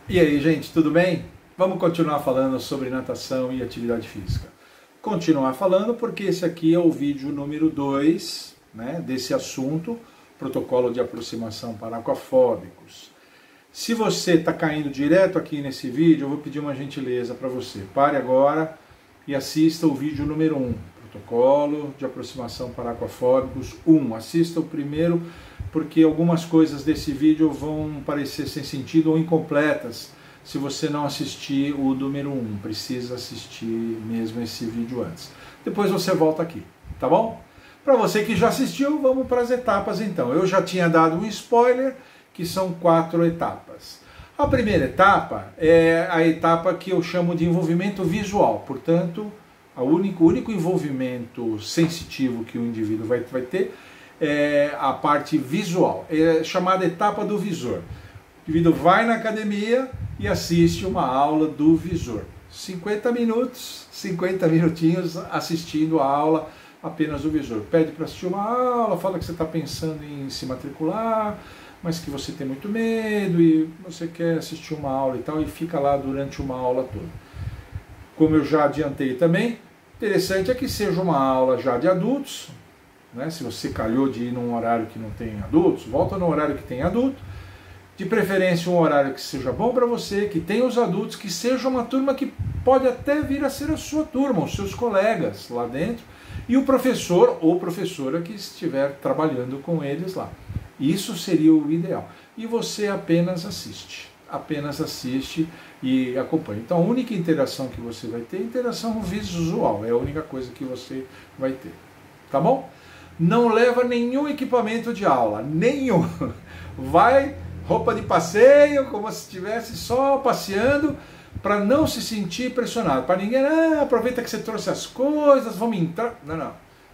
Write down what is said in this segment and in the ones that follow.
E aí, gente, tudo bem? Vamos continuar falando sobre natação e atividade física. Continuar falando porque esse aqui é o vídeo número 2, né, desse assunto, protocolo de aproximação para aquafóbicos. Se você está caindo direto aqui nesse vídeo, eu vou pedir uma gentileza para você. Pare agora e assista o vídeo número 1, protocolo de aproximação para aquafóbicos 1. Assista o primeiro, porque algumas coisas desse vídeo vão parecer sem sentido ou incompletas se você não assistir o número 1. Precisa assistir mesmo esse vídeo antes. Depois você volta aqui, tá bom? Para você que já assistiu, vamos para as etapas então. Eu já tinha dado um spoiler, que são 4 etapas. A primeira etapa é a etapa que eu chamo de envolvimento visual, portanto, o único envolvimento sensitivo que o indivíduo vai ter é a parte visual, é chamada etapa do visor. O indivíduo vai na academia e assiste uma aula do visor. 50 minutos, 50 minutinhos assistindo a aula apenas do visor. Pede para assistir uma aula, fala que você está pensando em se matricular, mas que você tem muito medo e você quer assistir uma aula e tal, e fica lá durante uma aula toda. Como eu já adiantei também, interessante é que seja uma aula já de adultos, né? Se você calhou de ir num horário que não tem adultos, volta no horário que tem adulto, de preferência um horário que seja bom para você, que tenha os adultos, que seja uma turma que pode até vir a ser a sua turma, os seus colegas lá dentro, e o professor ou professora que estiver trabalhando com eles lá. Isso seria o ideal. E você apenas assiste e acompanha. Então a única interação que você vai ter é interação visual, é a única coisa que você vai ter. Tá bom? Não leva nenhum equipamento de aula, nenhum. Vai roupa de passeio, como se estivesse só passeando, para não se sentir pressionado. Para ninguém, aproveita que você trouxe as coisas, vamos entrar. Não.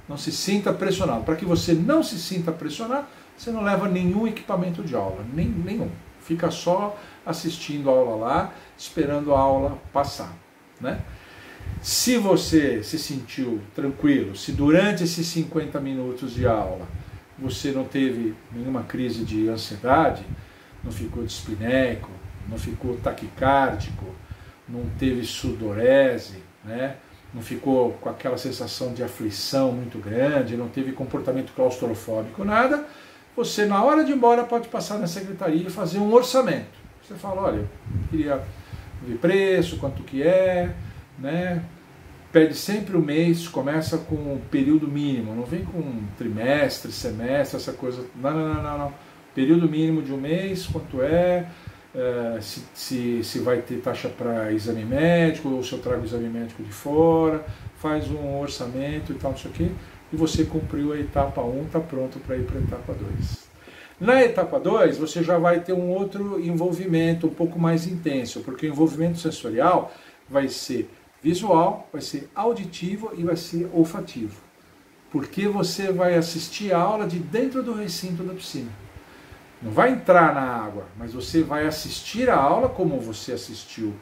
Não se sinta pressionado. Para que você não se sinta pressionado, você não leva nenhum equipamento de aula, nenhum. Fica só assistindo a aula lá, esperando a aula passar, né? Se você se sentiu tranquilo, se durante esses 50 minutos de aula você não teve nenhuma crise de ansiedade, não ficou dispneico, não ficou taquicárdico, não teve sudorese, né? Não ficou com aquela sensação de aflição muito grande, não teve comportamento claustrofóbico, nada, você na hora de ir embora pode passar na secretaria e fazer um orçamento. Você fala, olha, eu queria ver preço, quanto que é, né? Pede sempre o mês, começa com o período mínimo, não vem com trimestre, semestre, essa coisa, não. Período mínimo de um mês, quanto é, se vai ter taxa para exame médico, ou se eu trago exame médico de fora, faz um orçamento e tal, não sei o quê, e você cumpriu a etapa 1, está pronto para ir para a etapa 2. Na etapa 2, você já vai ter um outro envolvimento um pouco mais intenso, porque o envolvimento sensorial vai ser visual, vai ser auditivo e vai ser olfativo. Porque você vai assistir a aula de dentro do recinto da piscina. Não vai entrar na água, mas você vai assistir a aula como você assistiu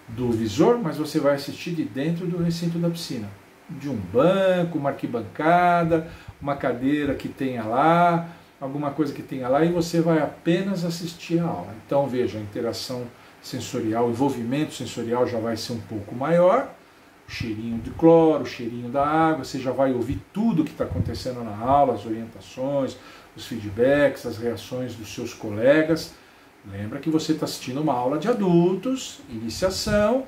do visor, mas você vai assistir de dentro do recinto da piscina. De um banco, uma arquibancada, uma cadeira que tenha lá, alguma coisa que tenha lá, e você vai apenas assistir a aula. Então veja, a interação sensorial, o envolvimento sensorial já vai ser um pouco maior, o cheirinho de cloro, o cheirinho da água, você já vai ouvir tudo que está acontecendo na aula, as orientações, os feedbacks, as reações dos seus colegas. Lembra que você está assistindo uma aula de adultos, iniciação,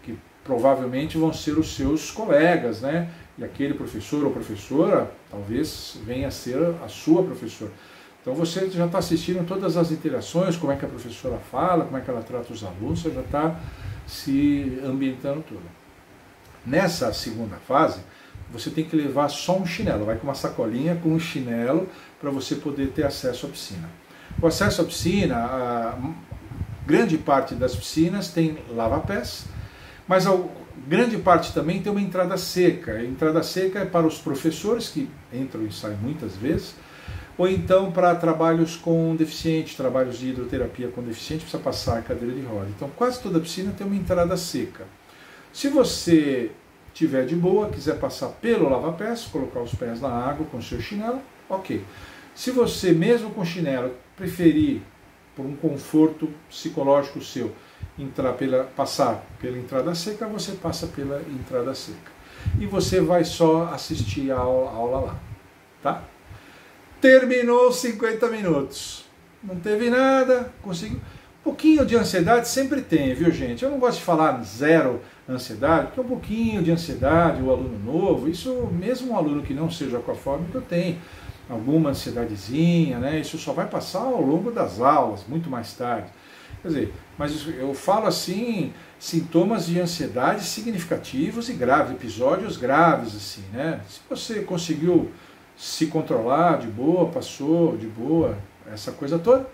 que provavelmente vão ser os seus colegas, né? E aquele professor ou professora talvez venha a ser a sua professora. Então você já está assistindo todas as interações, como é que a professora fala, como é que ela trata os alunos, você já está se ambientando tudo. Nessa segunda fase, você tem que levar só um chinelo, vai com uma sacolinha com um chinelo para você poder ter acesso à piscina. O acesso à piscina, a grande parte das piscinas tem lava-pés, mas a grande parte também tem uma entrada seca. A entrada seca é para os professores, que entram e saem muitas vezes, ou então para trabalhos com deficiente, trabalhos de hidroterapia com deficiente, precisa passar a cadeira de roda. Então quase toda piscina tem uma entrada seca. Se você tiver de boa, quiser passar pelo lava-pés, colocar os pés na água com o seu chinelo, ok. Se você, mesmo com chinelo, preferir, por um conforto psicológico seu, passar pela entrada seca, você passa pela entrada seca. E você vai só assistir a aula lá. Tá? Terminou 50 minutos. Não teve nada, conseguiu. Um pouquinho de ansiedade sempre tem, viu, gente? Eu não gosto de falar zero ansiedade, porque um pouquinho de ansiedade, o aluno novo, isso mesmo um aluno que não seja aquafóbico tem alguma ansiedadezinha, né? Isso só vai passar ao longo das aulas, muito mais tarde. Quer dizer, mas eu falo assim, sintomas de ansiedade significativos e graves, episódios graves, assim, né? Se você conseguiu se controlar de boa, passou de boa, essa coisa toda,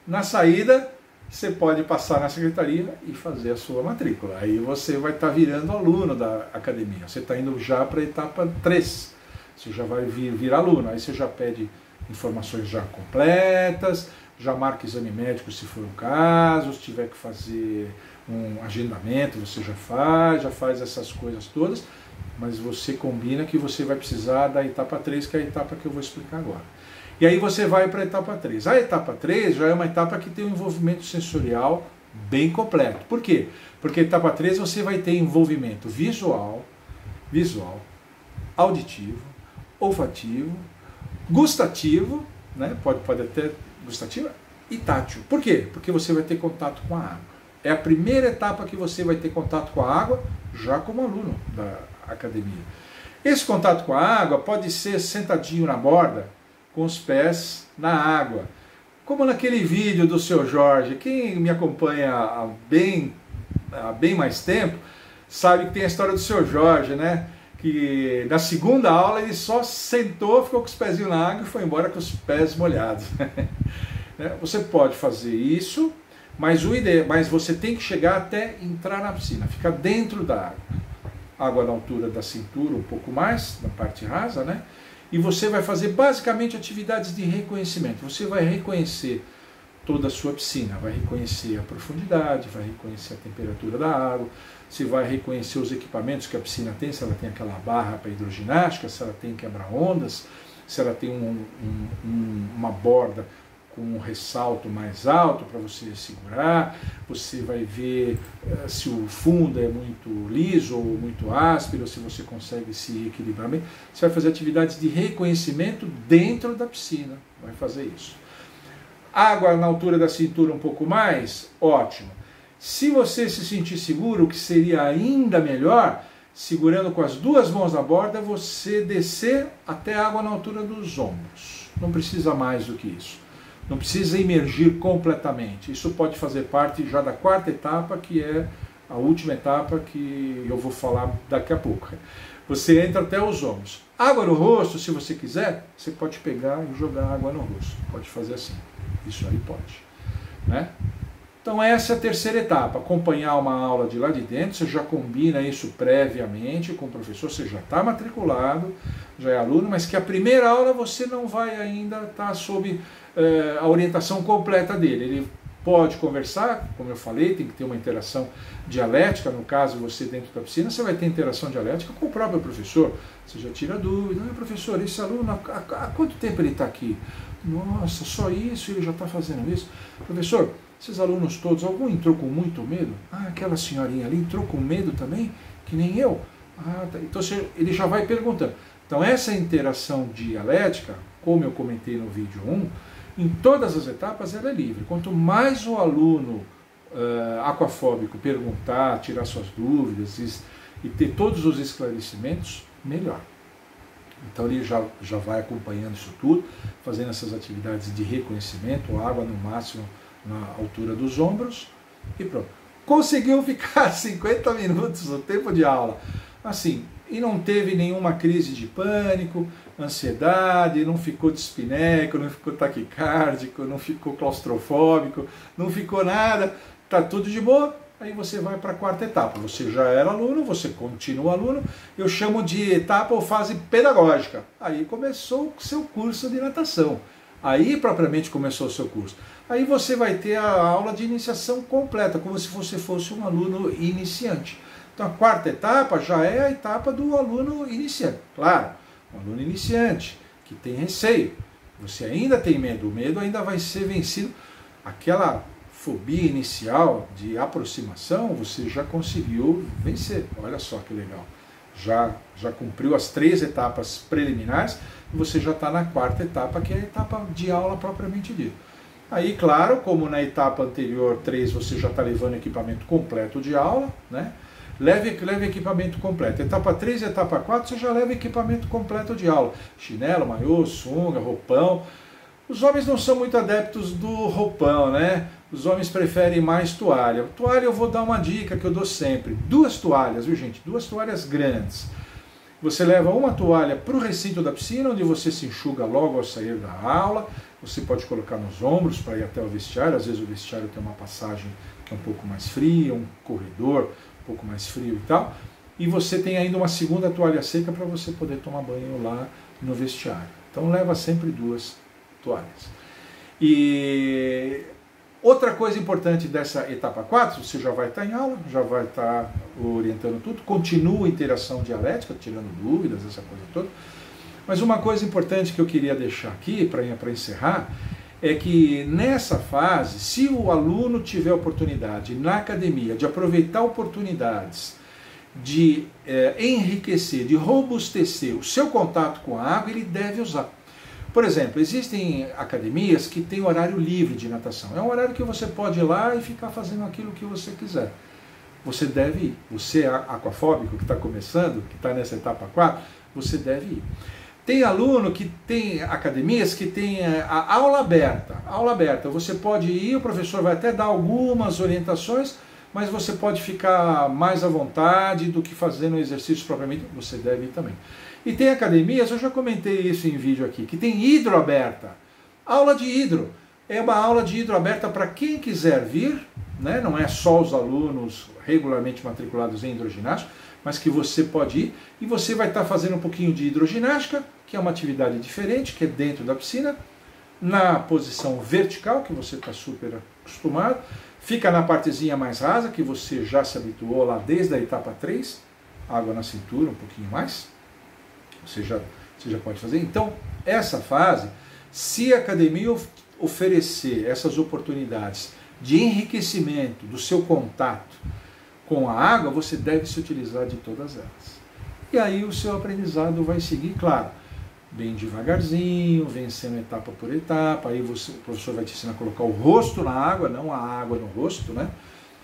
na saída você pode passar na secretaria e fazer a sua matrícula. Aí você vai estar virando aluno da academia. Você está indo já para a etapa 3. Você já vai vir aluno. Aí você já pede informações já completas, já marca exame médico se for o caso, se tiver que fazer um agendamento, você já faz essas coisas todas, mas você combina que você vai precisar da etapa 3, que é a etapa que eu vou explicar agora. E aí você vai para a etapa 3. A etapa 3 já é uma etapa que tem um envolvimento sensorial bem completo. Por quê? Porque a etapa 3 você vai ter envolvimento visual, auditivo, olfativo, gustativo, né? pode até gustativo, e tátil. Por quê? Porque você vai ter contato com a água. É a primeira etapa que você vai ter contato com a água já como aluno da academia. Esse contato com a água pode ser sentadinho na borda, com os pés na água. Como naquele vídeo do seu Jorge, quem me acompanha há bem mais tempo, sabe que tem a história do seu Jorge, né? Que na segunda aula ele só sentou, ficou com os pezinhos na água e foi embora com os pés molhados. Você pode fazer isso, mas você tem que chegar até entrar na piscina, ficar dentro da água. Água na altura da cintura, um pouco mais, na parte rasa, né? E você vai fazer basicamente atividades de reconhecimento. Você vai reconhecer toda a sua piscina, vai reconhecer a profundidade, vai reconhecer a temperatura da água, você vai reconhecer os equipamentos que a piscina tem, se ela tem aquela barra para hidroginástica, se ela tem quebra-ondas, se ela tem uma borda com um ressalto mais alto para você segurar, você vai ver se o fundo é muito liso ou muito áspero, se você consegue se equilibrar bem. Você vai fazer atividades de reconhecimento dentro da piscina, vai fazer isso. Água na altura da cintura um pouco mais, ótimo. Se você se sentir seguro, o que seria ainda melhor, segurando com as duas mãos na borda, você descer até a água na altura dos ombros. Não precisa mais do que isso. Não precisa imergir completamente. Isso pode fazer parte já da quarta etapa, que é a última etapa que eu vou falar daqui a pouco. Você entra até os ombros. Água no rosto, se você quiser, você pode pegar e jogar água no rosto. Pode fazer assim. Isso aí pode. Né? Então essa é a terceira etapa. Acompanhar uma aula de lá de dentro. Você já combina isso previamente com o professor. Você já está matriculado, já é aluno, mas que a primeira aula você não vai ainda estar sob a orientação completa dele. Ele pode conversar, como eu falei, tem que ter uma interação dialética. No caso, você dentro da piscina, você vai ter interação dialética com o próprio professor. Você já tira dúvida. Professor, esse aluno, há quanto tempo ele está aqui? Nossa, só isso, ele já está fazendo isso. Professor, esses alunos todos, algum entrou com muito medo? Aquela senhorinha ali entrou com medo também? Que nem eu? Tá. Então ele já vai perguntando. Então essa interação dialética, como eu comentei no vídeo 1, em todas as etapas ela é livre. Quanto mais o aluno aquafóbico perguntar, tirar suas dúvidas e ter todos os esclarecimentos, melhor. Então ele já vai acompanhando isso tudo, fazendo essas atividades de reconhecimento, água no máximo na altura dos ombros e pronto. Conseguiu ficar 50 minutos no tempo de aula, assim, e não teve nenhuma crise de pânico, ansiedade, não ficou dispneico, não ficou taquicárdico, não ficou claustrofóbico, não ficou nada, tá tudo de boa. Aí você vai para a quarta etapa. Você já era aluno, você continua aluno, eu chamo de etapa ou fase pedagógica. Aí começou o seu curso de natação. Aí propriamente começou o seu curso. Aí você vai ter a aula de iniciação completa, como se você fosse um aluno iniciante. Então a quarta etapa já é a etapa do aluno iniciante. Claro, um aluno iniciante, que tem receio. Você ainda tem medo, o medo ainda vai ser vencido. Aquela fobia inicial de aproximação, você já conseguiu vencer. Olha só que legal. Já cumpriu as 3 etapas preliminares e você já está na 4ª etapa, que é a etapa de aula propriamente dita. Aí, claro, como na etapa anterior 3 você já está levando equipamento completo de aula, né? Leve equipamento completo. Etapa 3 e etapa 4 você já leva equipamento completo de aula. Chinelo, maiô, sunga, roupão. Os homens não são muito adeptos do roupão, né? Os homens preferem mais toalha. Toalha eu vou dar uma dica que eu dou sempre. 2 toalhas, viu gente? 2 toalhas grandes. Você leva uma toalha para o recinto da piscina, onde você se enxuga logo ao sair da aula. Você pode colocar nos ombros para ir até o vestiário. Às vezes o vestiário tem uma passagem que é um pouco mais fria, um corredor um pouco mais frio e tal. E você tem ainda uma 2ª toalha seca para você poder tomar banho lá no vestiário. Então leva sempre 2 toalhas. E outra coisa importante dessa etapa 4, você já vai estar em aula, já vai estar orientando tudo, continua a interação dialética, tirando dúvidas, essa coisa toda. Mas uma coisa importante que eu queria deixar aqui, para encerrar, é que nessa fase, se o aluno tiver oportunidade na academia de aproveitar oportunidades de enriquecer, de robustecer o seu contato com a água, ele deve usar. Por exemplo, existem academias que têm horário livre de natação. É um horário que você pode ir lá e ficar fazendo aquilo que você quiser. Você deve ir. Você é aquafóbico, que está começando, que está nessa etapa 4, você deve ir. Tem aluno que tem academias que tem a aula aberta. Aula aberta, você pode ir, o professor vai até dar algumas orientações, mas você pode ficar mais à vontade do que fazendo exercício propriamente, você deve ir também. E tem academias, eu já comentei isso em vídeo aqui, que tem hidro aberta. Aula de hidro. É uma aula de hidro aberta para quem quiser vir, né? Não é só os alunos regularmente matriculados em hidroginástica, mas que você pode ir e você vai estar fazendo um pouquinho de hidroginástica, que é uma atividade diferente, que é dentro da piscina, na posição vertical, que você está super acostumado, fica na partezinha mais rasa, que você já se habituou lá desde a etapa 3, água na cintura, um pouquinho mais, você já pode fazer. Então, essa fase, se a academia oferecer essas oportunidades de enriquecimento do seu contato com a água, você deve se utilizar de todas elas. E aí o seu aprendizado vai seguir, claro, bem devagarzinho, vencendo etapa por etapa. Aí o professor vai te ensinar a colocar o rosto na água, não a água no rosto, né?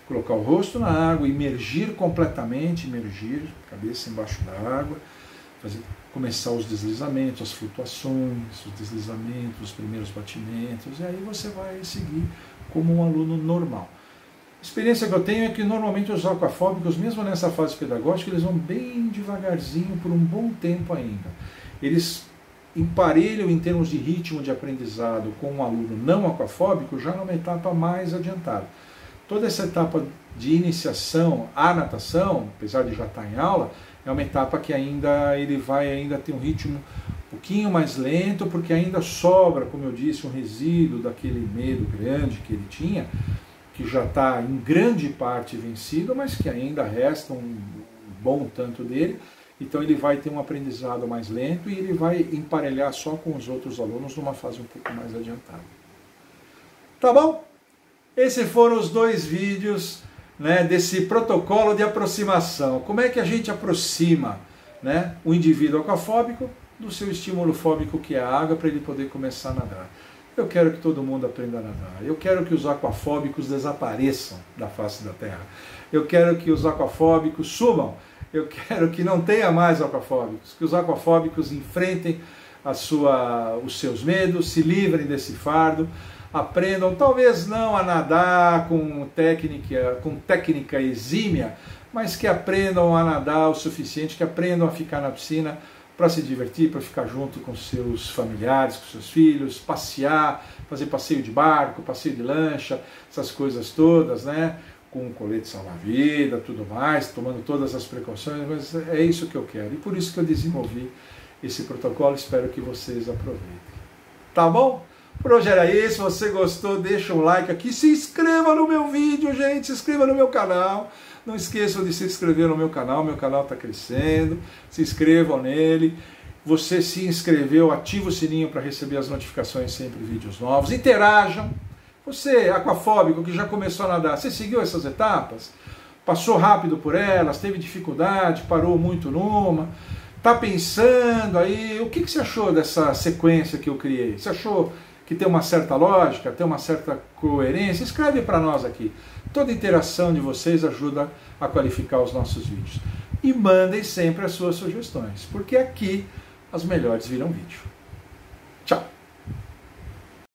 Colocar o rosto na água, imergir completamente, imergir, cabeça embaixo da água, começar os deslizamentos, as flutuações, os deslizamentos, os primeiros batimentos, e aí você vai seguir como um aluno normal. A experiência que eu tenho é que normalmente os aquafóbicos, mesmo nessa fase pedagógica, eles vão bem devagarzinho por um bom tempo ainda. Eles emparelham em termos de ritmo de aprendizado com um aluno não aquafóbico já numa etapa mais adiantada. Toda essa etapa de iniciação à natação, apesar de já estar em aula, é uma etapa que ele vai ainda ter um ritmo um pouquinho mais lento, porque ainda sobra, como eu disse, um resíduo daquele medo grande que ele tinha, que já está em grande parte vencido, mas que ainda resta um bom tanto dele. Então ele vai ter um aprendizado mais lento e ele vai emparelhar só com os outros alunos numa fase um pouco mais adiantada. Tá bom? Esses foram os 2 vídeos, né, desse protocolo de aproximação. Como é que a gente aproxima, né, o indivíduo aquafóbico do seu estímulo fóbico, que é a água, para ele poder começar a nadar. Eu quero que todo mundo aprenda a nadar. Eu quero que os aquafóbicos desapareçam da face da Terra. Eu quero que os aquafóbicos sumam. Eu quero que não tenha mais aquafóbicos, que os aquafóbicos enfrentem os seus medos, se livrem desse fardo, aprendam, talvez não a nadar com técnica exímia, mas que aprendam a nadar o suficiente, que aprendam a ficar na piscina para se divertir, para ficar junto com seus familiares, com seus filhos, passear, fazer passeio de barco, passeio de lancha, essas coisas todas, né? Com colete salva-vida, tudo mais, tomando todas as precauções, mas é isso que eu quero. E por isso que eu desenvolvi esse protocolo, espero que vocês aproveitem. Tá bom? Por hoje era isso, se você gostou, deixa um like aqui, se inscreva no meu vídeo, gente, se inscreva no meu canal. Não esqueçam de se inscrever no meu canal está crescendo, se inscrevam nele. Você se inscreveu, ativa o sininho para receber as notificações, sempre vídeos novos. Interajam, Você, aquafóbico, que já começou a nadar, você seguiu essas etapas? Passou rápido por elas, teve dificuldade, parou muito numa, está pensando aí, o que você achou dessa sequência que eu criei? Você achou que tem uma certa lógica, tem uma certa coerência? Escreve para nós aqui. Toda interação de vocês ajuda a qualificar os nossos vídeos. E mandem sempre as suas sugestões, porque aqui as melhores viram vídeo.